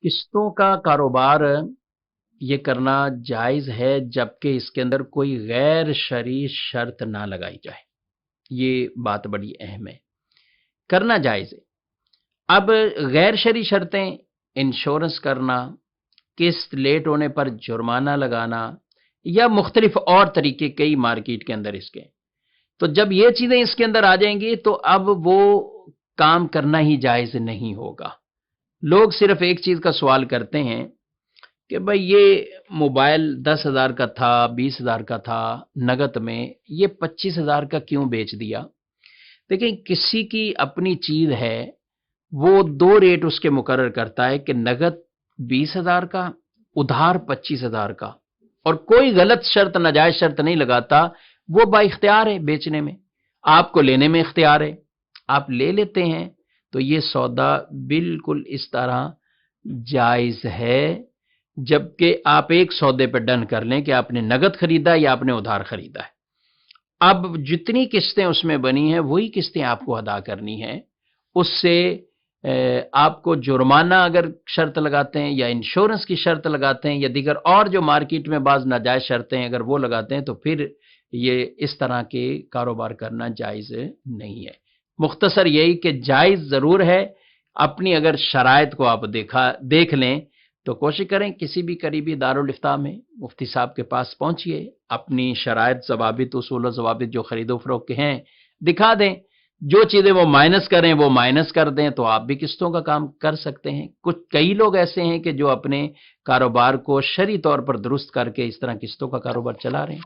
किस्तों का कारोबार ये करना जायज़ है जबकि इसके अंदर कोई गैर शरई शर्त ना लगाई जाए। ये बात बड़ी अहम है। करना जायज़ है। अब गैर शरई शर्तें इंश्योरेंस करना, किस्त लेट होने पर जुर्माना लगाना या मुख्तलिफ और तरीके कई मार्केट के अंदर इसके। तो जब ये चीज़ें इसके अंदर आ जाएँगी तो अब वो काम करना ही जायज़ नहीं होगा। लोग सिर्फ़ एक चीज़ का सवाल करते हैं कि भाई ये मोबाइल 10,000 का था, 20,000 का था, नकद में, ये 25,000 का क्यों बेच दिया? देखिए, किसी की अपनी चीज़ है, वो 2 रेट उसके मुकर्रर करता है कि नकद 20,000 का, उधार 25,000 का, और कोई गलत शर्त, नाजायज़ शर्त नहीं लगाता। वो बाइख्तियार है बेचने में, आपको लेने में इख्तियार है, आप ले लेते हैं, तो ये सौदा बिल्कुल इस तरह जायज़ है। जबकि आप एक सौदे पे डन कर लें कि आपने नकद खरीदा है या आपने उधार खरीदा है। अब जितनी किस्तें उसमें बनी हैं वही किस्तें आपको अदा करनी हैं। उससे आपको जुर्माना अगर शर्त लगाते हैं या इंश्योरेंस की शर्त लगाते हैं या दीगर और जो मार्केट में बाज़ नाजायज़ शर्तें हैं अगर वो लगाते हैं तो फिर ये इस तरह के कारोबार करना जायज़ नहीं है। मुख्तसर यही कि जायज़ ज़रूर है। अपनी अगर शराइत को आप देख लें तो कोशिश करें किसी भी करीबी दारुल इफ्ता में मुफ्ती साहब के पास पहुंचिए, अपनी शराइत, ज़वाबित, उसूल और ज़वाबित जो खरीदो फरोख्त के हैं दिखा दें। जो चीज़ें वो माइनस करें वो माइनस कर दें तो आप भी किस्तों का काम कर सकते हैं। कई लोग ऐसे हैं कि जो अपने कारोबार को शरई तौर पर दुरुस्त करके इस तरह किस्तों का कारोबार चला रहे हैं।